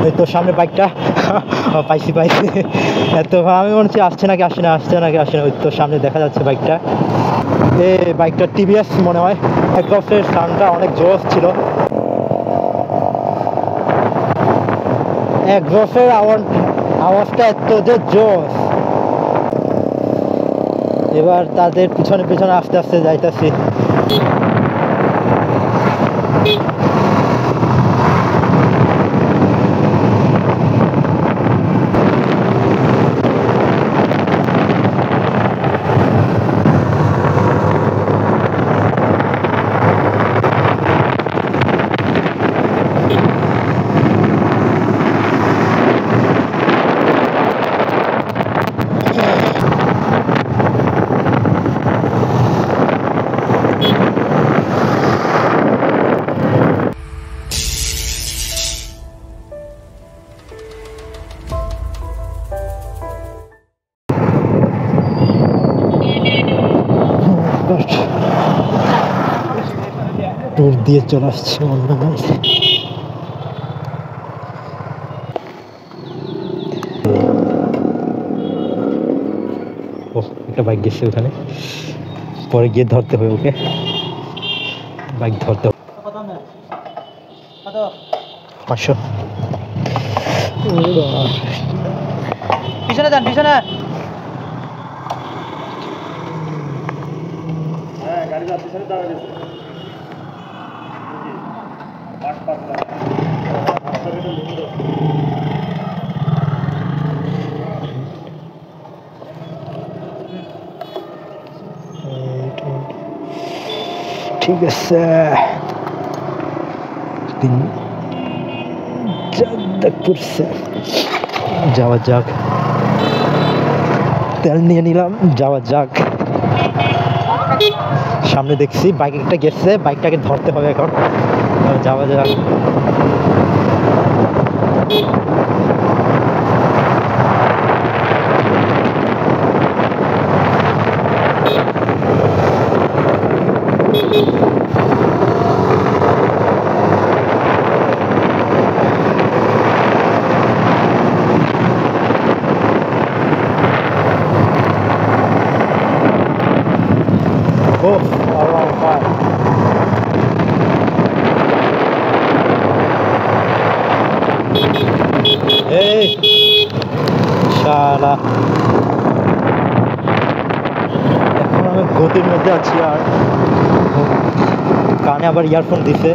ওই তো সামনে বাইকটা পাইছি এত আমি মনে হচ্ছে আসছে নাকি আসে না ওই তো সামনে দেখা যাচ্ছে বাইকটা। এই বাইকটা টিভিএস মনে হয়। একজস্টের সাউন্ডটা অনেক জোস ছিল, একজস্টের আওয়াজটা এত যে জোস। এবার তাদের পিছনে আস্তে আস্তে যাইতেছি। ট্যুর দিয়ে চলে আসছে মনে হয়। ও একটা বাইক গেছে ওখানে, পরে গিয়ে ধরতে হবে ওকে, বাইক ধরতে হবে। 500 পিছনে যান, পিছনে। হ্যাঁ গাড়ি যাচ্ছে, পিছনে দাঁড়া গেছে। ঠিক আছে, যাওয়া যাক। তেল নিয়ে নিলাম, যাওয়া যাক। সামনে দেখছি বাইক একটা গেছে, বাইকটাকে ধরতে হবে এখন। যাওয়া যাক। এই শালা, এখন আমি গতির মধ্যে আছি, আর কানে আবার ইয়ারফোন দিছে।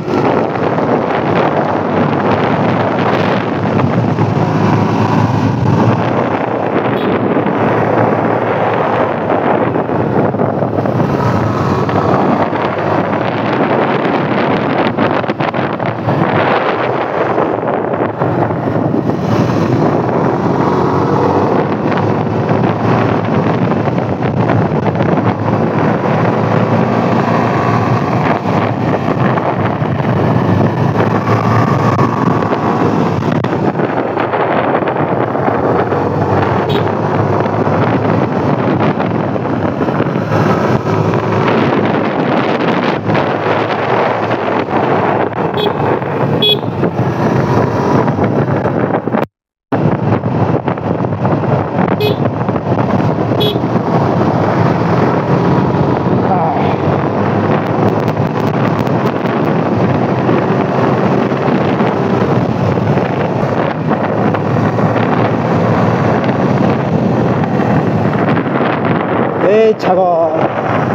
এই ছাগল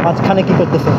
মাঝখানে কি করতেছে?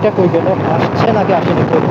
বাইকটা কই গেল, আসছে নাকি আসেনি কই?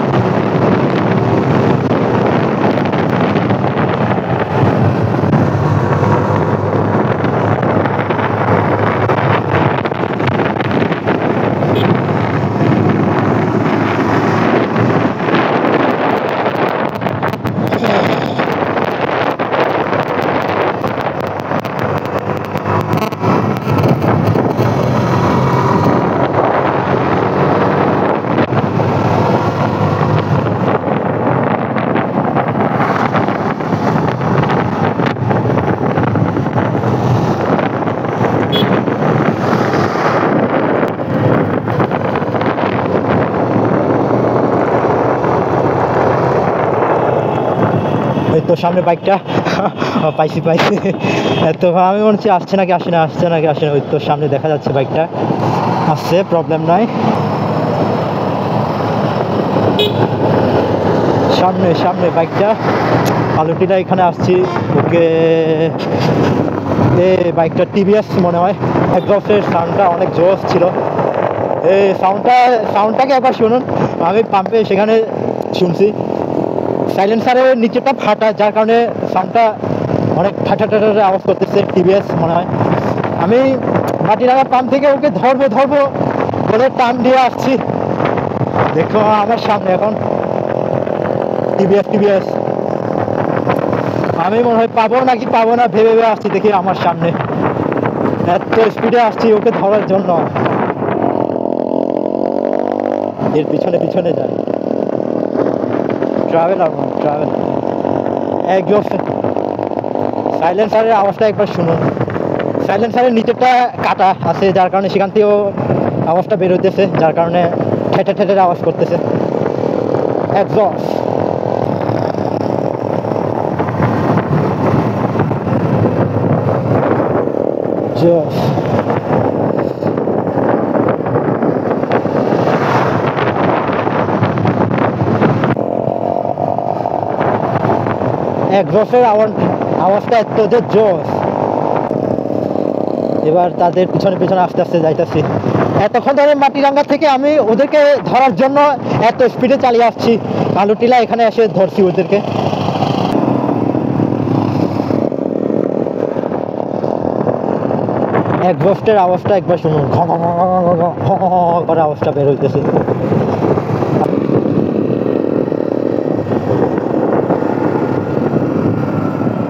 এই তো সামনে বাইকটা পাইছি পাইছি। তো আমি মনে হচ্ছে আসছে নাকি আসে না, আসছে নাকি আসে না। ওই তো সামনে দেখা যাচ্ছে বাইকটা আসছে, প্রবলেম নাই। সামনে সামনে বাইকটা আলুটিটা এখানে আসছি। ওকে, এই বাইকটা টিভিএস মনে হয়। এক্সস্টের সাউন্ডটা অনেক জোস ছিল। এই সাউন্ডটাকে একবার শুনুন। আমি পাম্পে সেখানে শুনছি, সাইলেন্সারের নিচেটা ফাটা, যার কারণে সাউন্ডটা অনেক ফাটা আওয়াজ করতেছে। টিভিএস মনে হয়। আমি মাটিরাঙ্গা পাম্প থেকে ওকে ধরবো বলে টান দিয়ে আসছি। দেখো আমার সামনে এখন টিভিএস। আমি মনে হয় পাবো নাকি পাবো না ভেবে আসছি, দেখি আমার সামনে এত স্পিডে আসছি ওকে ধরার জন্য। এর পিছনে যায় ট্রাভেলার একদম। সাইলেন্সারের আওয়াজটা একবার শুনুন। সাইলেন্সারের নিচেরটা কাটা আছে, যার কারণে সেখান থেকেও আওয়াজটা বের হইতেছে, যার কারণে ঠেটের আওয়াজ করতেছে। একজস্ট একজস্টের আওয়াজটা এত যে জোস। এবার তাদের পিছনে আস্তে আস্তে যাইতেছি। এতক্ষণ ধরে মাটিরাঙ্গা থেকে আমি ওদেরকে ধরার জন্য এত স্পিডে চালিয়ে আসছি। আলুটিলা এখানে এসে ধরছি ওদেরকে। এক্সস্টের আওয়াজটা একবার শুনুন, করে আওয়াজটা বের হইতেছে।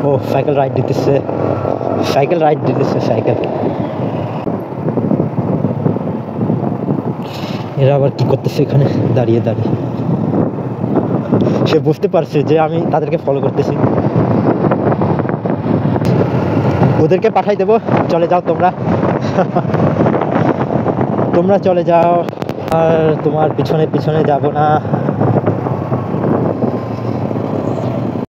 ও সাইকেল রাইড দিতেছে সাইকেল। এরা আবার কি করতেছে এখানে দাঁড়িয়ে? সে বুঝতে পারছে যে আমি তাদেরকে ফলো করতেছি। ওদেরকে পাঠাই দেবো, চলে যাও তোমরা। তোমরা চলে যাও, আর তোমার পিছনে যাব না।